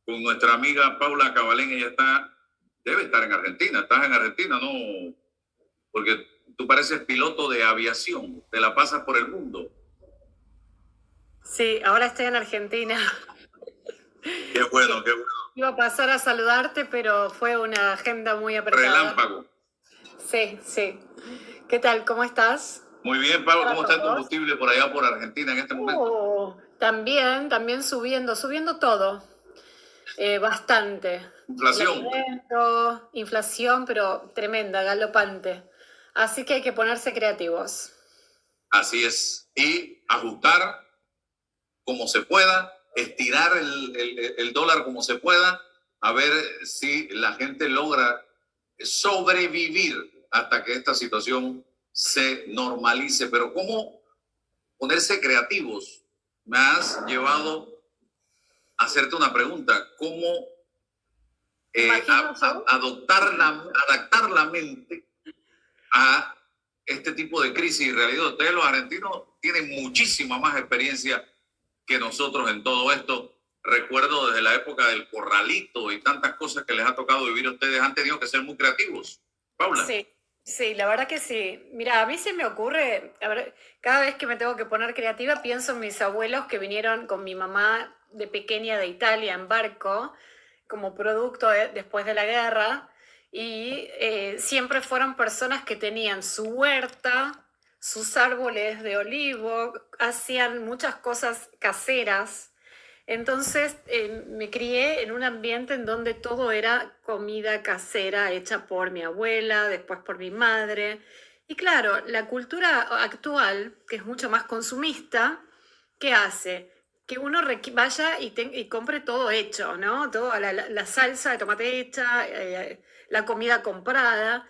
con nuestra amiga Paula Cabalén. Ella debe estar en Argentina. ¿Estás en Argentina? No, porque tú pareces piloto de aviación, te la pasas por el mundo. Sí, ahora estoy en Argentina. Qué bueno, qué bueno. Iba a pasar a saludarte, pero fue una agenda muy apretada. Relámpago. Sí, sí. ¿Qué tal? ¿Cómo estás? Muy bien, Pablo, ¿cómo está el ¿Vos? combustible por allá por Argentina en este momento? También subiendo todo. Bastante. El Inflación. alimento, inflación, pero tremenda, galopante. Así que hay que ponerse creativos. Así es. Y ajustar como se pueda, estirar el dólar como se pueda, a ver si la gente logra sobrevivir hasta que esta situación se normalice. Pero ¿cómo ponerse creativos? Me has llevado a hacerte una pregunta. ¿Cómo adaptar la mente a este tipo de crisis? Y realidad, ustedes los argentinos tienen muchísima más experiencia que nosotros en todo esto. Recuerdo desde la época del corralito y tantas cosas que les ha tocado vivir a ustedes, han tenido que ser muy creativos. Paula. Sí, sí, la verdad que sí. Mira, a mí se me ocurre, a ver, cada vez que me tengo que poner creativa, pienso en mis abuelos que vinieron con mi mamá de pequeña de Italia en barco, como producto después de la guerra, y siempre fueron personas que tenían su huerta, sus árboles de olivo, hacían muchas cosas caseras. Entonces me crié en un ambiente en donde todo era comida casera hecha por mi abuela, después por mi madre. Y claro, la cultura actual, que es mucho más consumista, ¿qué hace? Que uno vaya y compre todo hecho, ¿no? Toda la salsa de tomate hecha, la comida comprada.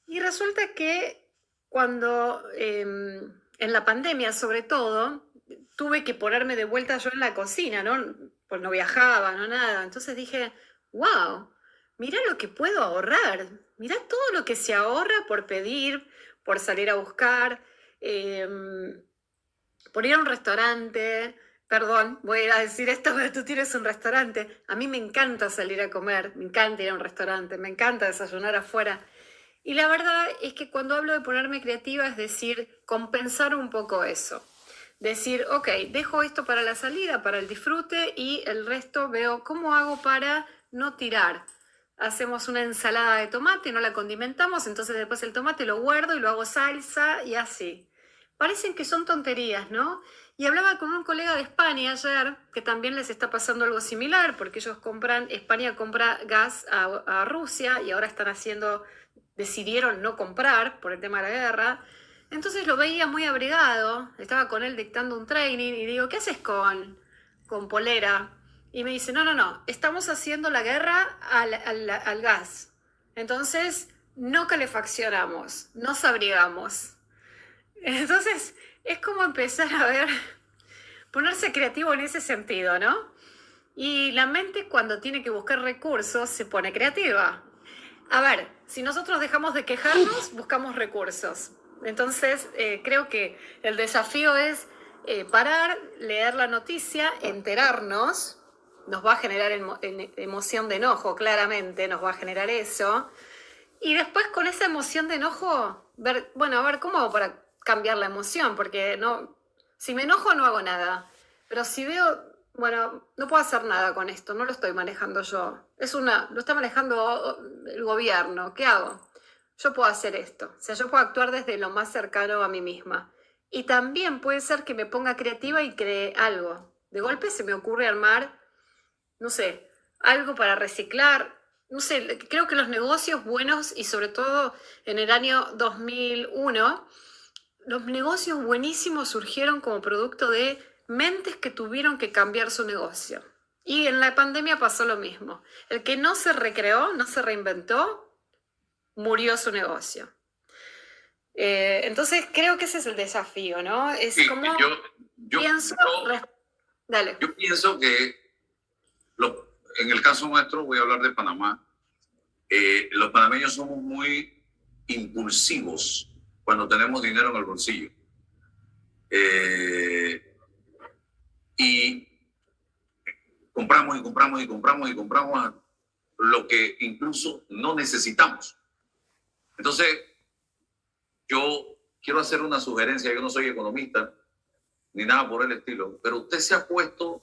Y resulta que cuando en la pandemia, sobre todo, tuve que ponerme de vuelta yo en la cocina, ¿no? Pues no viajaba, no nada. Entonces dije, wow, mira lo que puedo ahorrar, mira todo lo que se ahorra por pedir, por salir a buscar, eh, por ir a un restaurante. Perdón, voy a ir a decir esto, pero tú tienes un restaurante. A mí me encanta salir a comer, me encanta ir a un restaurante, me encanta desayunar afuera. Y la verdad es que cuando hablo de ponerme creativa es decir, compensar un poco eso. Decir, ok, dejo esto para la salida, para el disfrute y el resto veo cómo hago para no tirar. Hacemos una ensalada de tomate, no la condimentamos, entonces después el tomate lo guardo y lo hago salsa y así. Parecen que son tonterías, ¿no? Y hablaba con un colega de España ayer, que también les está pasando algo similar, porque ellos España compra gas a Rusia y ahora decidieron no comprar por el tema de la guerra. Entonces lo veía muy abrigado, estaba con él dictando un training y digo, ¿qué haces con polera? Y me dice, no, estamos haciendo la guerra al gas. Entonces no calefaccionamos, nos abrigamos. Entonces es como empezar a ver, ponerse creativo en ese sentido, ¿no? Y la mente cuando tiene que buscar recursos se pone creativa. A ver, si nosotros dejamos de quejarnos, buscamos recursos. Entonces, creo que el desafío es parar, leer la noticia, enterarnos, nos va a generar emoción de enojo, claramente, nos va a generar eso. Y después con esa emoción de enojo, ver, bueno, a ver, ¿cómo hago para cambiar la emoción? Porque no, si me enojo no hago nada. Pero si veo, bueno, no puedo hacer nada con esto, no lo estoy manejando yo. Lo está manejando el gobierno. ¿Qué hago? Yo puedo hacer esto. O sea, yo puedo actuar desde lo más cercano a mí misma. Y también puede ser que me ponga creativa y cree algo. De golpe se me ocurre armar, no sé, algo para reciclar. No sé, creo que los negocios buenos y sobre todo en el año 2001, los negocios buenísimos surgieron como producto de mentes que tuvieron que cambiar su negocio. Y en la pandemia pasó lo mismo. El que no se recreó, no se reinventó, murió su negocio. Entonces creo que ese es el desafío, ¿no? Es Sí, como yo, pienso... Dale. yo pienso que en el caso nuestro, voy a hablar de Panamá, los panameños somos muy impulsivos cuando tenemos dinero en el bolsillo. Y compramos y compramos y compramos y compramos lo que incluso no necesitamos. Entonces, yo quiero hacer una sugerencia. Yo no soy economista ni nada por el estilo, pero usted se ha puesto,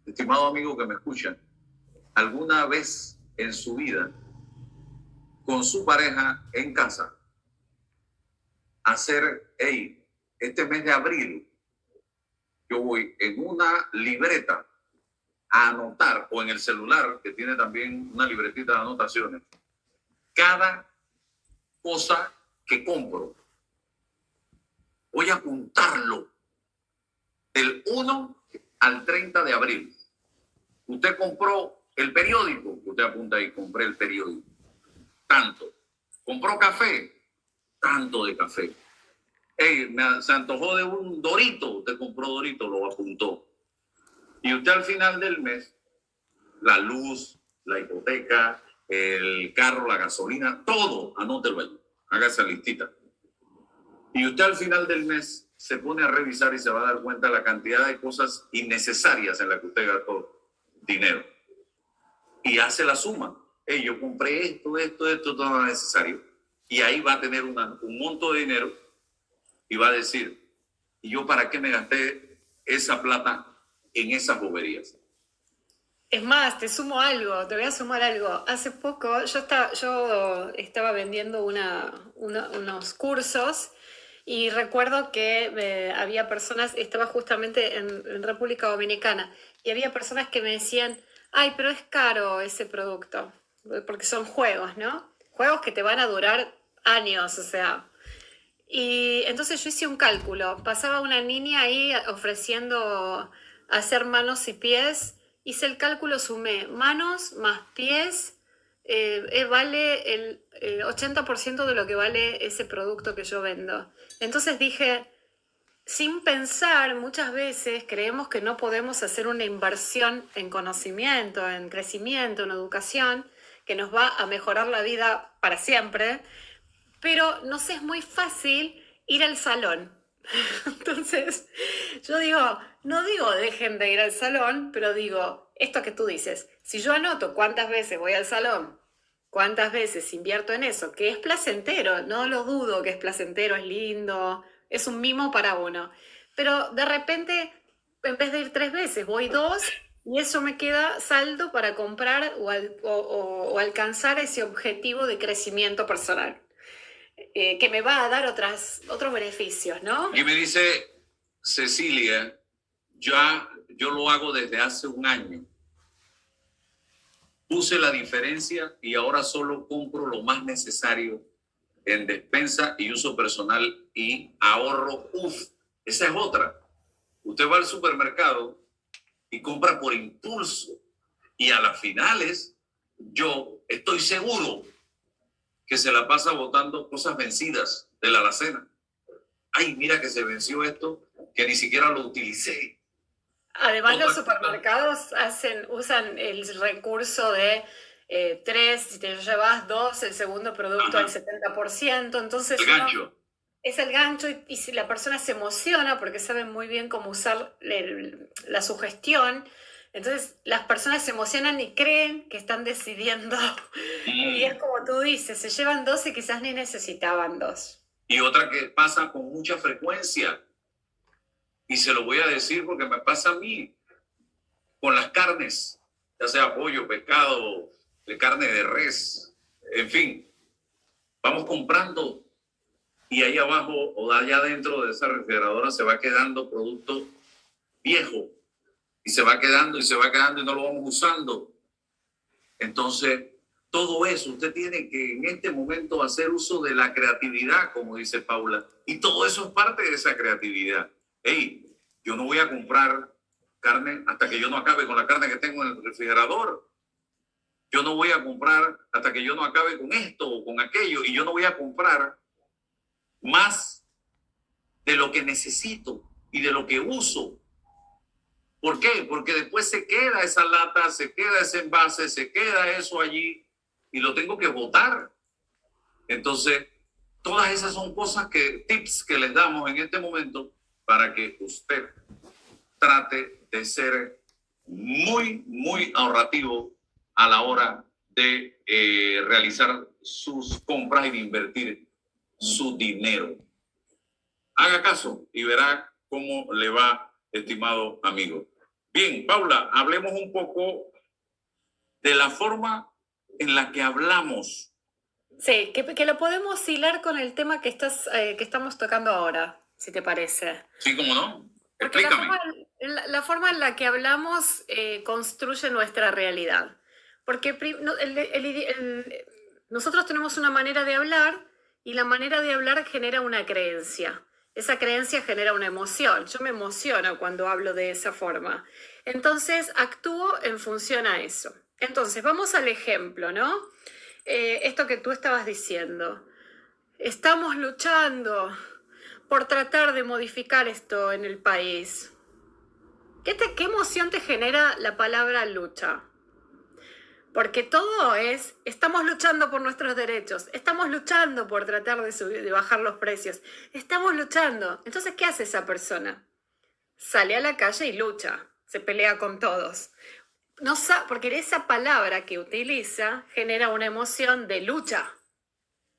estimado amigo que me escucha, alguna vez en su vida con su pareja en casa a hacer, hey, este mes de abril yo voy en una libreta a anotar, o en el celular, que tiene también una libretita de anotaciones, cada cosa que compro. Voy a apuntarlo del 1 al 30 de abril. Usted compró el periódico, usted apunta ahí, compré el periódico, tanto. Compró café, tanto de café. Hey, se antojó de un Dorito, usted compró Dorito, lo apuntó. Y usted al final del mes, la luz, la hipoteca, el carro, la gasolina, todo, anótelo ahí, haga esa listita. Y usted al final del mes se pone a revisar y se va a dar cuenta de la cantidad de cosas innecesarias en las que usted gastó dinero. Y hace la suma. Hey, yo compré esto, todo lo necesario. Y ahí va a tener un monto de dinero y va a decir, ¿y yo para qué me gasté esa plata en esas boberías? Es más, te voy a sumar algo. Hace poco yo estaba vendiendo unos cursos y recuerdo que había personas, estaba justamente en República Dominicana, y había personas que me decían, ay, pero es caro ese producto, porque son juegos, ¿no? Juegos que te van a durar años, o sea. Y entonces yo hice un cálculo, pasaba una niña ahí ofreciendo hacer manos y pies, hice el cálculo, sumé manos más pies, vale el 80% de lo que vale ese producto que yo vendo. Entonces dije, sin pensar, muchas veces creemos que no podemos hacer una inversión en conocimiento, en crecimiento, en educación, que nos va a mejorar la vida para siempre, pero nos es muy fácil ir al salón. Entonces, yo digo, no digo dejen de ir al salón, pero digo, esto que tú dices, si yo anoto cuántas veces voy al salón, cuántas veces invierto en eso, que es placentero, no lo dudo que es placentero, es lindo, es un mimo para uno, pero de repente, en vez de ir 3 veces, voy 2 y eso me queda saldo para comprar o alcanzar ese objetivo de crecimiento personal, que me va a dar otros beneficios, ¿no? Y me dice Cecilia, yo lo hago desde hace un año. Puse la diferencia y ahora solo compro lo más necesario en despensa y uso personal y ahorro. Esa es otra. Usted va al supermercado y compra por impulso y a las finales yo estoy seguro que se la pasa botando cosas vencidas de la alacena. Ay, mira que se venció esto, que ni siquiera lo utilicé. Además, los supermercados usan el recurso de 3, si te llevas 2, el segundo producto al 70%. Entonces, el gancho. Es el gancho y si la persona se emociona porque saben muy bien cómo usar la sugestión, entonces las personas se emocionan y creen que están decidiendo. Y es como tú dices, se llevan 2 y quizás ni necesitaban 2. Y otra que pasa con mucha frecuencia, y se lo voy a decir porque me pasa a mí, con las carnes, ya sea pollo, pescado, de carne de res, en fin, vamos comprando y ahí abajo o allá dentro de esa refrigeradora se va quedando producto viejo y se va quedando y no lo vamos usando. Entonces, todo eso usted tiene que en este momento hacer uso de la creatividad, como dice Paula, y todo eso es parte de esa creatividad. Hey, yo no voy a comprar carne hasta que yo no acabe con la carne que tengo en el refrigerador. Yo no voy a comprar hasta que yo no acabe con esto o con aquello, y yo no voy a comprar más de lo que necesito y de lo que uso. ¿Por qué? Porque después se queda esa lata, se queda ese envase, se queda eso allí y lo tengo que botar. Entonces, todas esas son tips que les damos en este momento para que usted trate de ser muy ahorrativo a la hora de realizar sus compras y de invertir su dinero. Haga caso y verá cómo le va, estimado amigo. Bien, Paula, hablemos un poco de la forma en la que hablamos. Sí, que lo podemos hilar con el tema que estamos tocando ahora, si te parece. Sí, cómo no. Porque Explícame. la forma en la que hablamos construye nuestra realidad. Porque nosotros tenemos una manera de hablar y la manera de hablar genera una creencia. Esa creencia genera una emoción. Yo me emociono cuando hablo de esa forma. Entonces actúo en función a eso. Entonces, vamos al ejemplo, ¿no? Esto que tú estabas diciendo. Estamos luchando por tratar de modificar esto en el país. ¿Qué emoción te genera la palabra lucha? Porque todo es, estamos luchando por nuestros derechos, estamos luchando por tratar de bajar los precios, estamos luchando. Entonces, ¿qué hace esa persona? Sale a la calle y lucha, se pelea con todos. No, porque esa palabra que utiliza genera una emoción de lucha,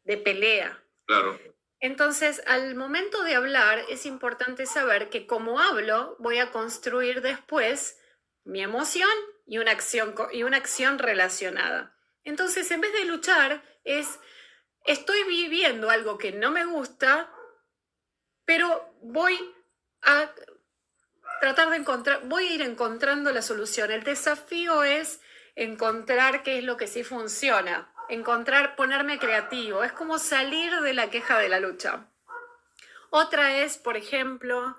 de pelea. Claro. Entonces, al momento de hablar, es importante saber que como hablo, voy a construir después mi emoción y una acción relacionada. Entonces, en vez de luchar, estoy viviendo algo que no me gusta, pero voy a tratar de voy a ir encontrando la solución. El desafío es encontrar qué es lo que sí funciona, ponerme creativo. Es como salir de la queja de la lucha. Otra es, por ejemplo,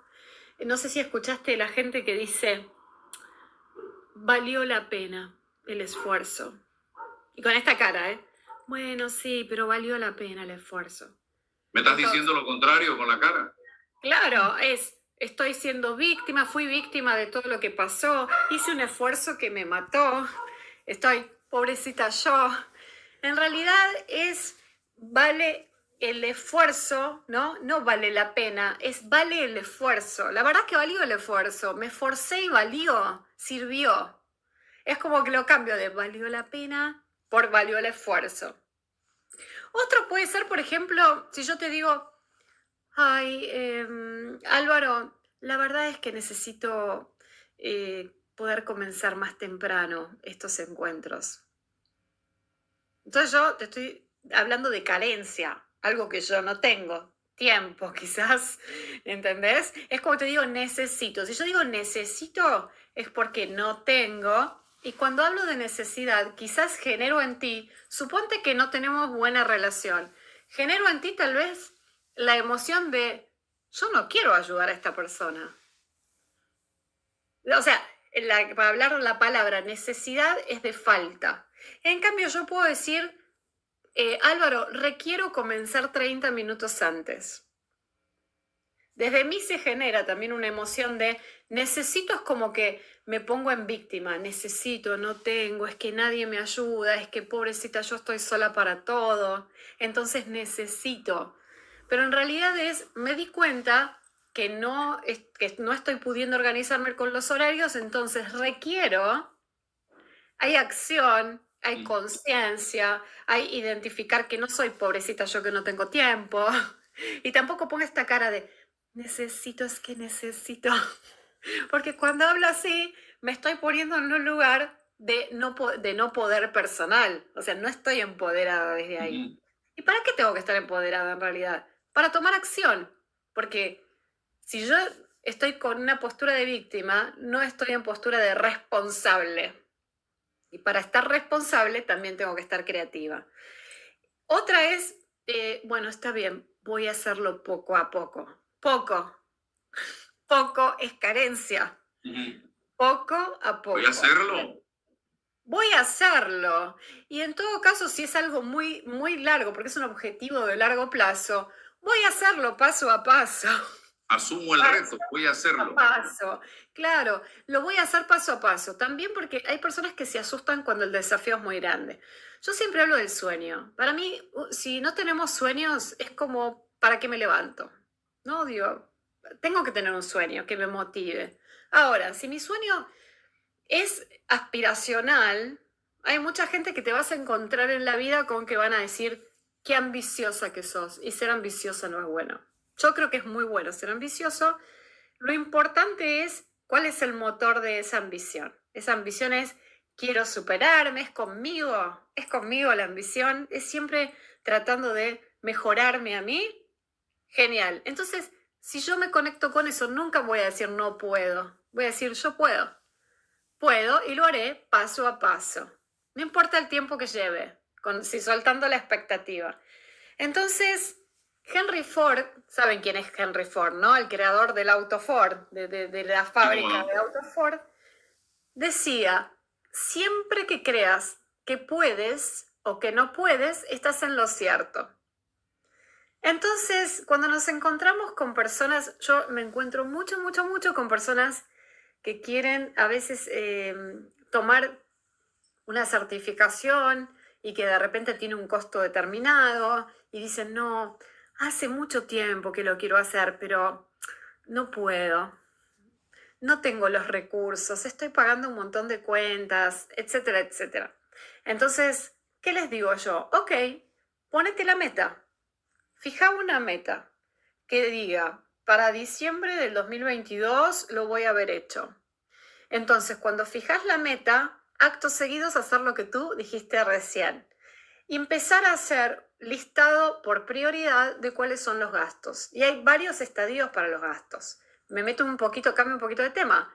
no sé si escuchaste la gente que dice, valió la pena el esfuerzo. Y con esta cara, ¿eh? Bueno, sí, pero valió la pena el esfuerzo. ¿Me estás diciendo lo contrario con la cara? Claro, estoy siendo víctima, fui víctima de todo lo que pasó, hice un esfuerzo que me mató, estoy pobrecita yo. En realidad vale el esfuerzo, ¿no? No vale la pena, vale el esfuerzo. La verdad es que valió el esfuerzo, me esforcé y valió, sirvió. Es como que lo cambio de valió la pena por valió el esfuerzo. Otro puede ser, por ejemplo, si yo te digo, ay, Álvaro, la verdad es que necesito poder comenzar más temprano estos encuentros. Entonces yo te estoy hablando de carencia, algo que yo no tengo. Tiempo, quizás, ¿entendés? Es como te digo, necesito. Si yo digo necesito, es porque no tengo. Y cuando hablo de necesidad, quizás genero en ti, suponte que no tenemos buena relación, genero en ti tal vez la emoción de, yo no quiero ayudar a esta persona. O sea, para hablar la palabra necesidad es de falta. En cambio, yo puedo decir, Álvaro, requiero comenzar 30 minutos antes. Desde mí se genera también una emoción de necesito, es como que me pongo en víctima, necesito, no tengo, es que nadie me ayuda, es que pobrecita yo estoy sola para todo, entonces necesito. Pero en realidad me di cuenta que no estoy pudiendo organizarme con los horarios, entonces requiero, hay acción, hay conciencia, hay identificar que no soy pobrecita yo que no tengo tiempo. Y tampoco pongo esta cara de necesito, es que necesito. Porque cuando hablo así, me estoy poniendo en un lugar de no poder personal. O sea, no estoy empoderada desde ahí. ¿Y para qué tengo que estar empoderada en realidad? Para tomar acción. Porque si yo estoy con una postura de víctima, no estoy en postura de responsable. Y para estar responsable también tengo que estar creativa. Otra es, bueno, está bien, voy a hacerlo poco a poco. Poco es carencia. Poco a poco. Voy a hacerlo. Voy a hacerlo. Y en todo caso, si es algo muy, muy largo, porque es un objetivo de largo plazo, voy a hacerlo paso a paso. Asumo el reto, voy a hacerlo. Paso, claro, lo voy a hacer paso a paso. También porque hay personas que se asustan cuando el desafío es muy grande. Yo siempre hablo del sueño. Para mí, si no tenemos sueños, es como, ¿para qué me levanto? No, digo, tengo que tener un sueño que me motive. Ahora, si mi sueño es aspiracional, hay mucha gente que te vas a encontrar en la vida con que van a decir qué ambiciosa que sos, y ser ambiciosa no es bueno. Yo creo que es muy bueno ser ambicioso. Lo importante es cuál es el motor de esa ambición. Esa ambición es quiero superarme, es conmigo la ambición, es siempre tratando de mejorarme a mí. Genial. Entonces, si yo me conecto con eso, nunca voy a decir no puedo. Voy a decir yo puedo. Puedo y lo haré paso a paso. No importa el tiempo que lleve, si soltando la expectativa. Entonces, Henry Ford, ¿saben quién es Henry Ford, no? El creador del auto Ford, de la fábrica de auto Ford, decía, siempre que creas que puedes o que no puedes, estás en lo cierto. Entonces, cuando nos encontramos con personas, yo me encuentro mucho con personas que quieren a veces tomar una certificación y que de repente tiene un costo determinado y dicen, no, hace mucho tiempo que lo quiero hacer, pero no puedo, no tengo los recursos, estoy pagando un montón de cuentas, etcétera, etcétera. Entonces, ¿qué les digo yo? Ok, ponete la meta, fija una meta que diga, para diciembre del 2022 lo voy a haber hecho. Entonces, cuando fijas la meta, actos seguidos hacer lo que tú dijiste recién. Y empezar a hacer listado por prioridad de cuáles son los gastos. Y hay varios estadios para los gastos. Cambio un poquito de tema.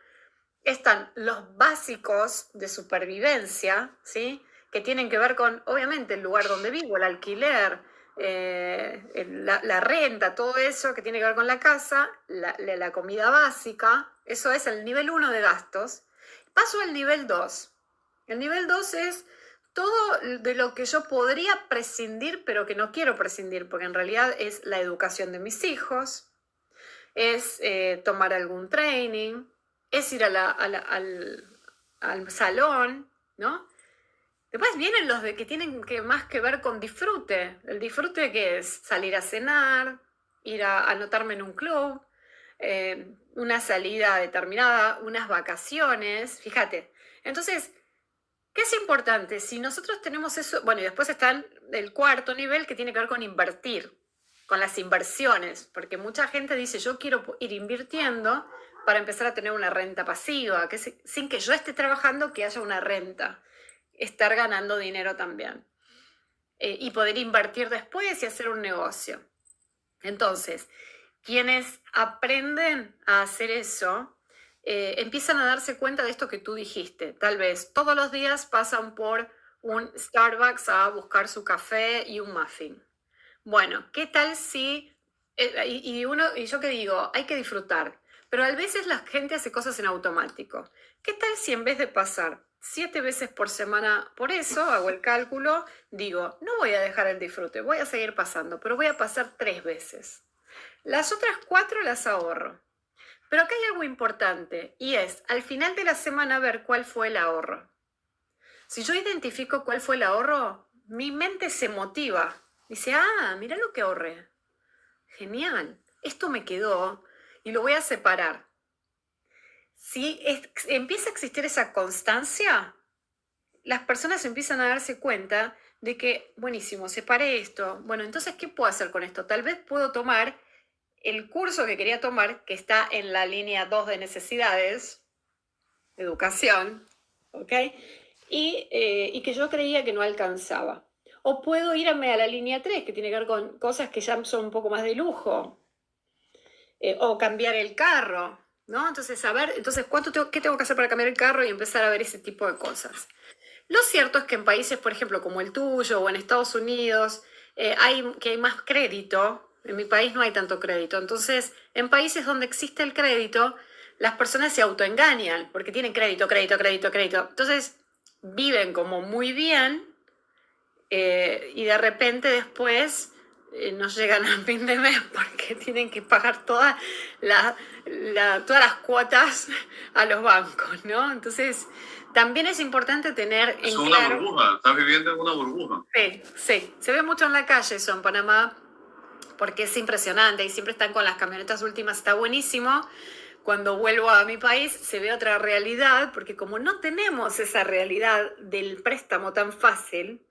Están los básicos de supervivencia, ¿sí? Que tienen que ver con, obviamente, el lugar donde vivo, el alquiler, la renta, todo eso que tiene que ver con la casa, la comida básica. Eso es el nivel 1 de gastos. Paso al nivel 2. El nivel 2 es todo de lo que yo podría prescindir, pero que no quiero prescindir, porque en realidad es la educación de mis hijos, es tomar algún training, es ir al salón, ¿no? Después vienen los que tienen más que ver con disfrute. El disfrute que es salir a cenar, ir a anotarme en un club, una salida determinada, unas vacaciones, fíjate. Entonces, ¿qué es importante? Si nosotros tenemos eso, bueno, y después está el cuarto nivel que tiene que ver con invertir, con las inversiones, porque mucha gente dice, yo quiero ir invirtiendo para empezar a tener una renta pasiva, que sin que yo esté trabajando, que haya una renta, estar ganando dinero también, y poder invertir después y hacer un negocio. Entonces, quienes aprenden a hacer eso, empiezan a darse cuenta de esto que tú dijiste. Tal vez todos los días pasan por un Starbucks a buscar su café y un muffin. Bueno, ¿qué tal si... y yo qué digo, hay que disfrutar, pero a veces la gente hace cosas en automático. ¿Qué tal si en vez de pasar 7 veces por semana por eso, hago el cálculo, digo, no voy a dejar el disfrute, voy a seguir pasando, pero voy a pasar 3 veces. Las otras 4 las ahorro. Pero acá hay algo importante y es, al final de la semana, ver cuál fue el ahorro. Si yo identifico cuál fue el ahorro, mi mente se motiva. Dice, mira lo que ahorré. Genial, esto me quedó y lo voy a separar. Si empieza a existir esa constancia, las personas empiezan a darse cuenta de que, buenísimo, separé esto. Bueno, entonces, ¿qué puedo hacer con esto? Tal vez puedo tomar el curso que quería tomar, que está en la línea 2 de necesidades, educación, ¿ok? Y que yo creía que no alcanzaba. O puedo irme a la línea 3, que tiene que ver con cosas que ya son un poco más de lujo. O cambiar el carro, ¿no? Entonces, ¿qué tengo que hacer para cambiar el carro? Y empezar a ver ese tipo de cosas. Lo cierto es que en países, por ejemplo, como el tuyo o en Estados Unidos, hay más crédito. En mi país no hay tanto crédito. Entonces, en países donde existe el crédito, las personas se autoengañan porque tienen crédito. Entonces, viven como muy bien y de repente después no llegan a fin de mes porque tienen que pagar todas las cuotas a los bancos, ¿no? Entonces, también es importante tener en claro... Es una burbuja, estás viviendo en una burbuja. Sí, se ve mucho en la calle eso en Panamá, porque es impresionante y siempre están con las camionetas últimas, está buenísimo, Cuando vuelvo a mi país se ve otra realidad, porque como no tenemos esa realidad del préstamo tan fácil,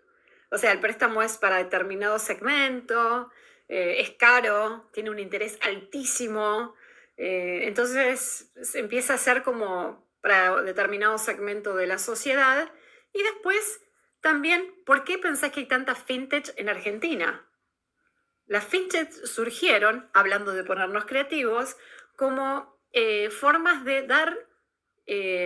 o sea, el préstamo es para determinado segmento, es caro, tiene un interés altísimo, entonces se empieza a ser como para determinado segmento de la sociedad. Y después también, ¿por qué pensás que hay tantas fintech en Argentina? Las fintech surgieron, hablando de ponernos creativos, como formas de dar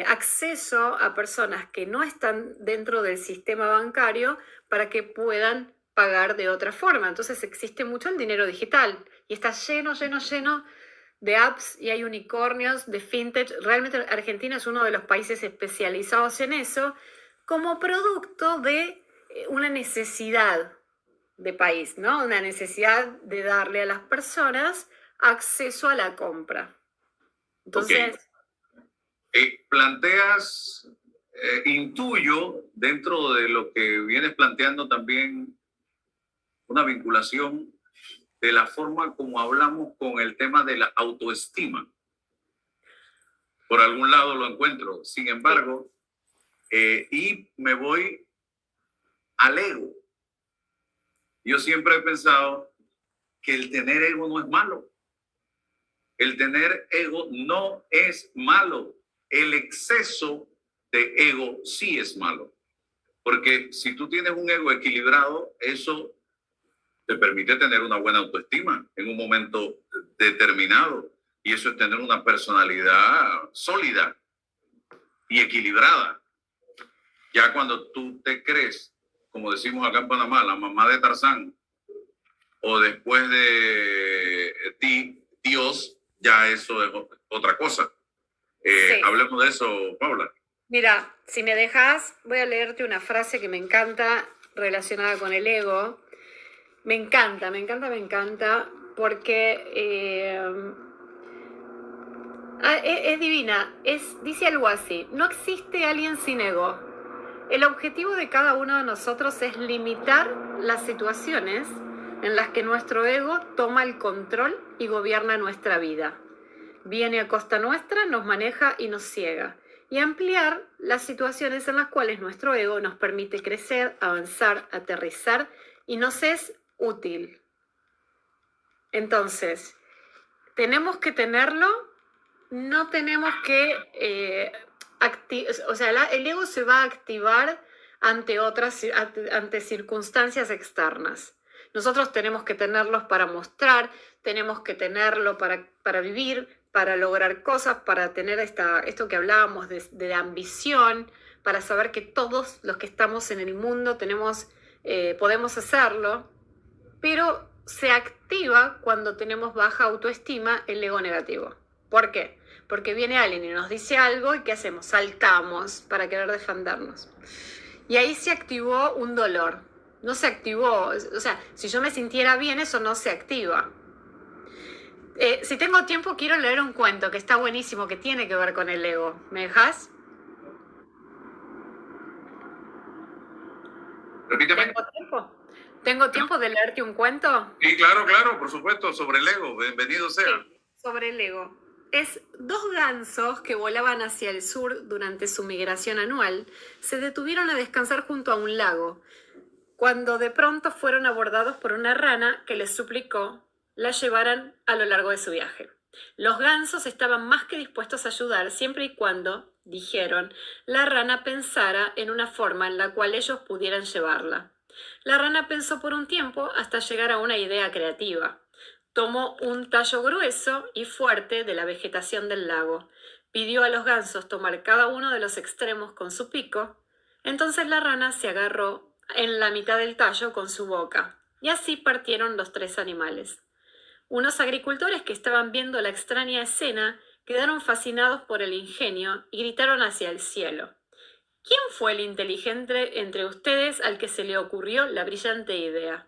acceso a personas que no están dentro del sistema bancario para que puedan pagar de otra forma. Entonces existe mucho el dinero digital y está lleno, lleno, lleno de apps y hay unicornios de fintech. Realmente Argentina es uno de los países especializados en eso como producto de una necesidad de país, ¿no? Una necesidad de darle a las personas acceso a la compra. Entonces, Planteas, intuyo, dentro de lo que vienes planteando también, una vinculación de la forma como hablamos con el tema de la autoestima. Por algún lado lo encuentro. Sin embargo, y me voy al ego. Yo siempre he pensado que el tener ego no es malo. El tener ego no es malo. El exceso de ego sí es malo. Porque si tú tienes un ego equilibrado, eso te permite tener una buena autoestima en un momento determinado. Y eso es tener una personalidad sólida y equilibrada. Ya cuando tú te crees, como decimos acá en Panamá, la mamá de Tarzán, o después de ti, Dios, ya eso es otra cosa. sí. Hablemos de eso, Paula. Mira, si me dejas, voy a leerte una frase que me encanta relacionada con el ego. Me encanta, me encanta, me encanta, porque es divina. Dice algo así: no existe alguien sin ego. El objetivo de cada uno de nosotros es limitar las situaciones en las que nuestro ego toma el control y gobierna nuestra vida. Viene a costa nuestra, nos maneja y nos ciega. Y ampliar las situaciones en las cuales nuestro ego nos permite crecer, avanzar, aterrizar y nos es útil. Entonces, tenemos que tenerlo, no tenemos que o sea, el ego se va a activar ante circunstancias externas. Nosotros tenemos que tenerlos para mostrar, tenemos que tenerlo para vivir, para lograr cosas, para tener esto que hablábamos de ambición, para saber que todos los que estamos en el mundo podemos hacerlo, pero se activa cuando tenemos baja autoestima el ego negativo. ¿Por qué? Porque viene alguien y nos dice algo y ¿qué hacemos? Saltamos para querer defendernos. Y ahí se activó un dolor. No se activó, o sea, si yo me sintiera bien, eso no se activa. Si tengo tiempo, quiero leer un cuento que está buenísimo, que tiene que ver con el ego. ¿Me dejas? Repíteme. ¿Tengo tiempo? ¿Tengo tiempo de leerte un cuento? Sí, claro, claro, por supuesto, sobre el ego. Bienvenido sea. Sí, sobre el ego. Es dos gansos que volaban hacia el sur durante su migración anual, se detuvieron a descansar junto a un lago, cuando de pronto fueron abordados por una rana que les suplicó la llevaran a lo largo de su viaje. Los gansos estaban más que dispuestos a ayudar siempre y cuando, dijeron, la rana pensara en una forma en la cual ellos pudieran llevarla. La rana pensó por un tiempo hasta llegar a una idea creativa. Tomó un tallo grueso y fuerte de la vegetación del lago. Pidió a los gansos tomar cada uno de los extremos con su pico. Entonces la rana se agarró en la mitad del tallo con su boca. Y así partieron los tres animales. Unos agricultores que estaban viendo la extraña escena quedaron fascinados por el ingenio y gritaron hacia el cielo: ¿quién fue el inteligente entre ustedes al que se le ocurrió la brillante idea?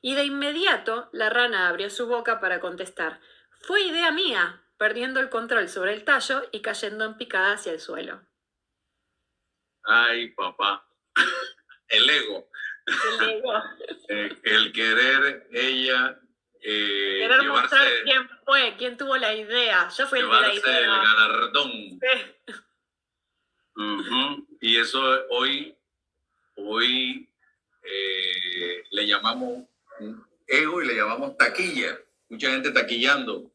Y de inmediato la rana abrió su boca para contestar: fue idea mía, perdiendo el control sobre el tallo y cayendo en picada hacia el suelo. Ay, papá. El ego. El ego. El querer ella Querer llevarse, mostrar quién fue, quién tuvo la idea. Yo fui el de la llevarse idea. el galardón. Sí. Y eso hoy le llamamos ego y le llamamos taquilla. Mucha gente taquillando,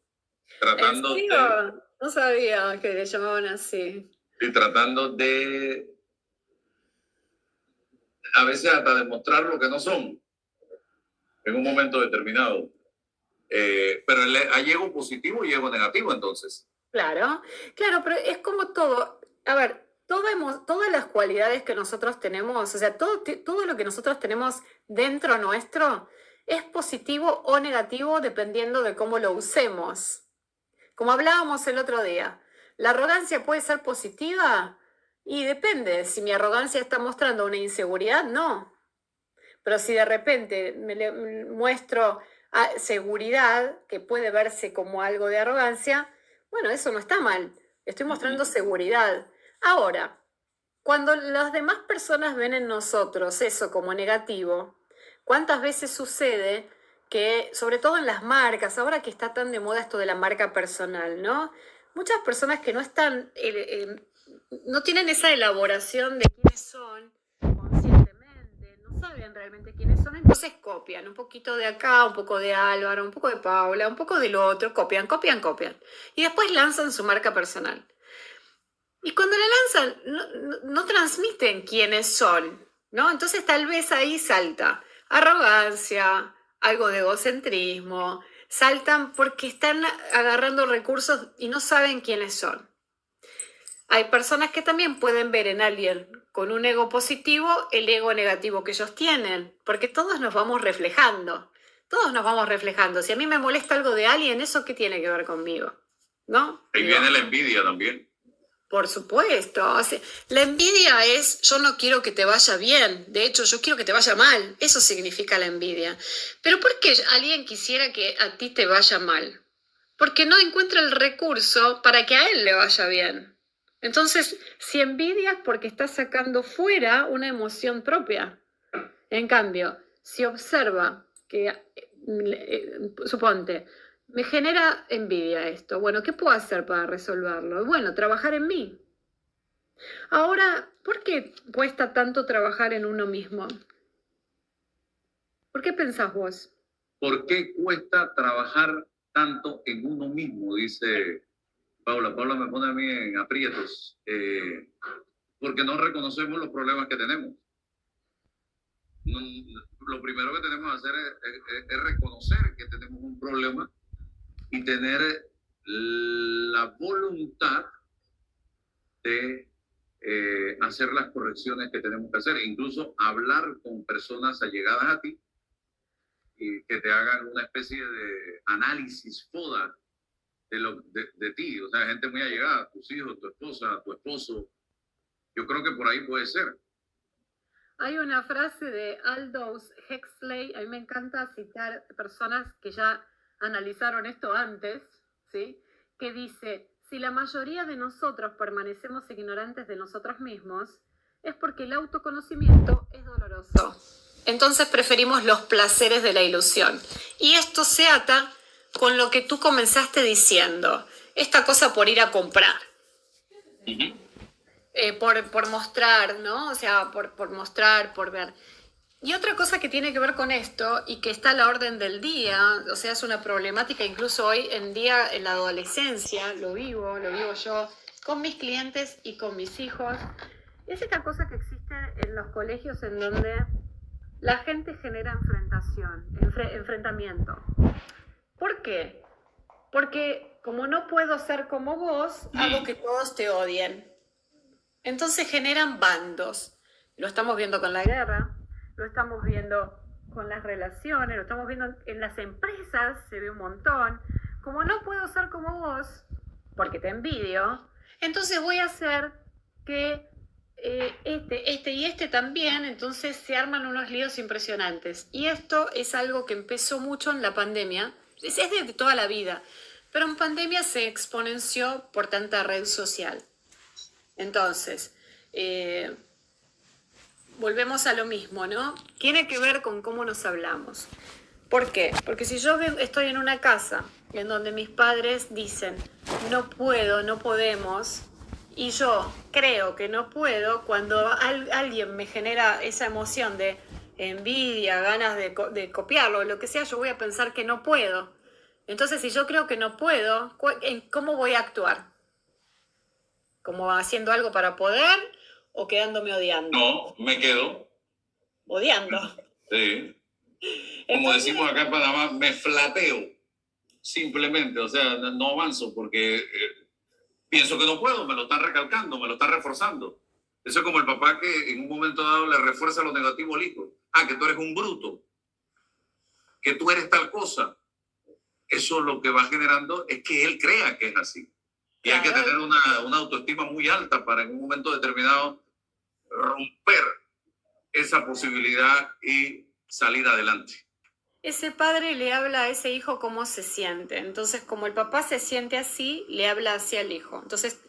tratando ¿En serio? No sabía que le llamaban así. y tratando de a veces hasta demostrar lo que no son en un momento determinado. Pero hay ego positivo y ego negativo, entonces. Claro, claro, pero es como todo. A ver, todas las cualidades que nosotros tenemos, o sea, todo lo que nosotros tenemos dentro nuestro es positivo o negativo dependiendo de cómo lo usemos. Como hablábamos el otro día, ¿la arrogancia puede ser positiva? Y depende, si mi arrogancia está mostrando una inseguridad, no. Pero si de repente muestro seguridad, que puede verse como algo de arrogancia, bueno, eso no está mal. Estoy mostrando seguridad. Ahora, cuando las demás personas ven en nosotros eso como negativo, ¿cuántas veces sucede que, sobre todo en las marcas, ahora que está tan de moda esto de la marca personal, ¿no? Muchas personas que no están, no tienen esa elaboración de quiénes son conscientemente, no saben realmente quiénes son, entonces copian un poquito de acá, un poco de Álvaro, un poco de Paula, un poco del otro, copian. Y después lanzan su marca personal. Y cuando la lanzan, no transmiten quiénes son, ¿no? Entonces tal vez ahí salta arrogancia, algo de egocentrismo, saltan porque están agarrando recursos y no saben quiénes son. Hay personas que también pueden ver en alguien con un ego positivo el ego negativo que ellos tienen, porque todos nos vamos reflejando. Si a mí me molesta algo de alguien, ¿eso qué tiene que ver conmigo? ¿No? Ahí viene la envidia también. Por supuesto. O sea, la envidia es, yo no quiero que te vaya bien, de hecho yo quiero que te vaya mal. Eso significa la envidia. Pero ¿por qué alguien quisiera que a ti te vaya mal? Porque no encuentra el recurso para que a él le vaya bien. Entonces, si envidias porque estás sacando fuera una emoción propia. En cambio, si observa que, suponte, me genera envidia esto, bueno, ¿qué puedo hacer para resolverlo? Bueno, trabajar en mí. Ahora, ¿por qué cuesta tanto trabajar en uno mismo? ¿Por qué pensás vos? ¿Por qué cuesta trabajar tanto en uno mismo? Dice Paula. Paula me pone a mí en aprietos, porque no reconocemos los problemas que tenemos. Lo primero que tenemos que hacer es reconocer que tenemos un problema y tener la voluntad de hacer las correcciones que tenemos que hacer, incluso hablar con personas allegadas a ti y que te hagan una especie de análisis FODA de ti, o sea, gente muy allegada, tus hijos, tu esposa, tu esposo. Yo creo que por ahí puede ser. Hay una frase de Aldous Huxley, a mí me encanta citar personas que ya analizaron esto antes, ¿sí? Que dice, si la mayoría de nosotros permanecemos ignorantes de nosotros mismos, es porque el autoconocimiento es doloroso. Entonces preferimos los placeres de la ilusión. Y esto se ata con lo que tú comenzaste diciendo, esta cosa por ir a comprar. Por mostrar, ¿no? O sea, por mostrar, por ver. Y otra cosa que tiene que ver con esto y que está a la orden del día, o sea, es una problemática incluso hoy en día en la adolescencia, lo vivo yo con mis clientes y con mis hijos, es esta cosa que existe en los colegios en donde la gente genera enfrentamiento. ¿Por qué? Porque como no puedo ser como vos, hago que todos te odien. Entonces generan bandos. Lo estamos viendo con la guerra, lo estamos viendo con las relaciones, lo estamos viendo en las empresas, se ve un montón. Como no puedo ser como vos, porque te envidio, entonces voy a hacer que este y este también, entonces se arman unos líos impresionantes. Y esto es algo que empezó mucho en la pandemia, es de toda la vida, pero en pandemia se exponenció por tanta red social. Entonces, volvemos a lo mismo, ¿no? Tiene que ver con cómo nos hablamos. ¿Por qué? Porque si yo estoy en una casa en donde mis padres dicen, no puedo, no podemos, y yo creo que no puedo, cuando alguien me genera esa emoción de envidia, ganas de copiarlo, lo que sea, yo voy a pensar que no puedo. Entonces, si yo creo que no puedo, ¿cómo voy a actuar? ¿Como haciendo algo para poder o quedándome odiando? No, me quedo. Odiando. Sí. Como Entonces, decimos acá en Panamá, me flateo. Simplemente, o sea, no avanzo porque pienso que no puedo, me lo están recalcando, me lo están reforzando. Eso es como el papá que en un momento dado le refuerza lo negativo al hijo. Ah, que tú eres un bruto, que tú eres tal cosa. Eso lo que va generando es que él crea que es así. Y hay que claro, tener una autoestima muy alta para en un momento determinado romper esa posibilidad y salir adelante. ese padre le habla a ese hijo cómo se siente. Entonces, como el papá se siente así, le habla hacia el hijo. Entonces,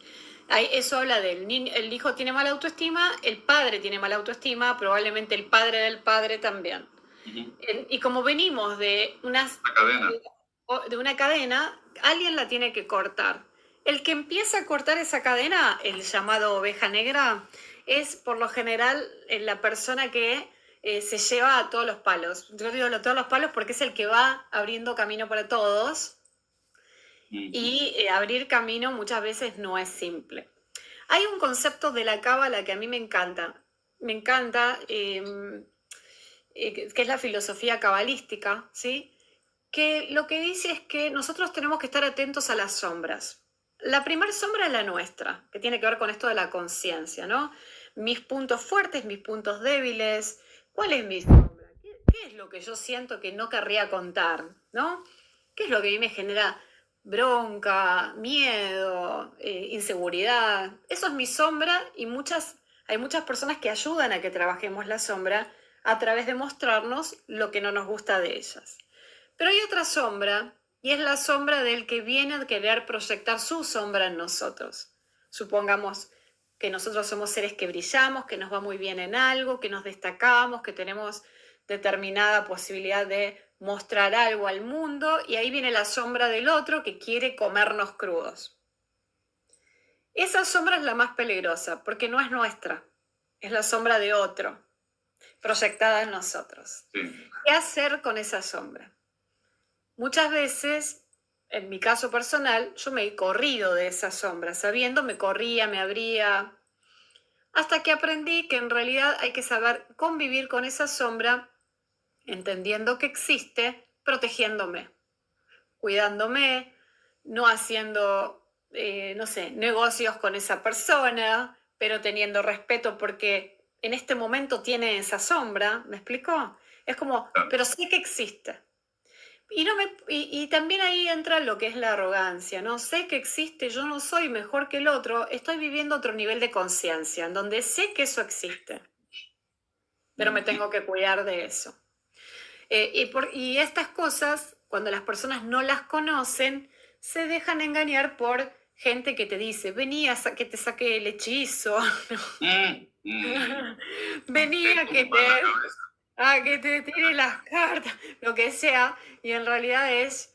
eso habla del niño, el hijo tiene mala autoestima, el padre tiene mala autoestima, probablemente el padre del padre también. Uh-huh. Y como venimos de La cadena. de una cadena, alguien la tiene que cortar. El que empieza a cortar esa cadena, el llamado oveja negra, es por lo general la persona que se lleva a todos los palos. Yo digo todos los palos porque es el que va abriendo camino para todos y abrir camino muchas veces no es simple. Hay un concepto de la cábala que a mí me encanta. Me encanta, que es la filosofía cabalística, ¿sí? Que lo que dice es que nosotros tenemos que estar atentos a las sombras. La primera sombra es la nuestra, que tiene que ver con esto de la conciencia, ¿no? Mis puntos fuertes, mis puntos débiles. ¿Cuál es mi sombra? ¿Qué es lo que yo siento que no querría contar, ¿no? ¿Qué es lo que a mí me genera bronca, miedo, inseguridad? Eso es mi sombra y hay muchas personas que ayudan a que trabajemos la sombra a través de mostrarnos lo que no nos gusta de ellas. Pero hay otra sombra, y es la sombra del que viene a querer proyectar su sombra en nosotros. Supongamos que nosotros somos seres que brillamos, que nos va muy bien en algo, que nos destacamos, que tenemos determinada posibilidad de mostrar algo al mundo, y ahí viene la sombra del otro que quiere comernos crudos. Esa sombra es la más peligrosa, porque no es nuestra, es la sombra de otro, proyectada en nosotros. Sí. ¿Qué hacer con esa sombra? Muchas veces, en mi caso personal, yo me he corrido de esa sombra, sabiendo, me corría, me abría, hasta que aprendí que en realidad hay que saber convivir con esa sombra, entendiendo que existe, protegiéndome, cuidándome, no haciendo, no sé, negocios con esa persona, pero teniendo respeto porque en este momento tiene esa sombra, ¿me explicó? Es como, pero sé que existe. Y también ahí entra lo que es la arrogancia, ¿no? Sé que existe, yo no soy mejor que el otro, estoy viviendo otro nivel de conciencia, en donde sé que eso existe, pero me tengo que cuidar de eso. Y estas cosas, cuando las personas no las conocen, se dejan engañar por gente que te dice, vení a que te saque el hechizo, vení a que te tire las cartas, lo que sea, y en realidad es,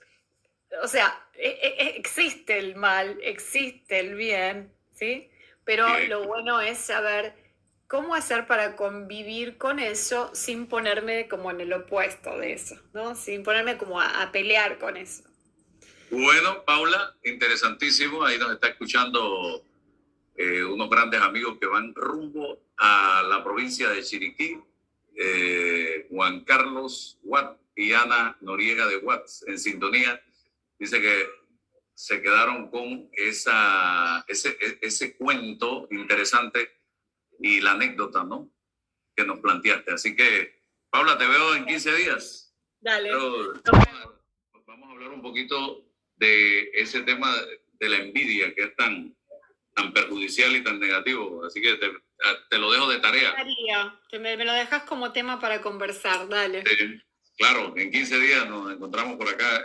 o sea, existe el mal, existe el bien, ¿sí? Pero lo bueno es saber cómo hacer para convivir con eso sin ponerme como en el opuesto de eso, ¿no? Sin ponerme como a pelear con eso. Bueno, Paula, interesantísimo. Ahí nos está escuchando unos grandes amigos que van rumbo a la provincia de Chiriquí. Juan Carlos Watt y Ana Noriega de Watts en sintonía. Dice que se quedaron con ese cuento interesante y la anécdota, ¿no? Que nos planteaste. Así que, Paula, te veo en 15 días. Dale. Pero, vamos a hablar un poquito de ese tema de la envidia que es tan perjudicial y tan negativo. Así que te lo dejo de tarea. María, que me lo dejas como tema para conversar, dale. Claro, en 15 días nos encontramos por acá.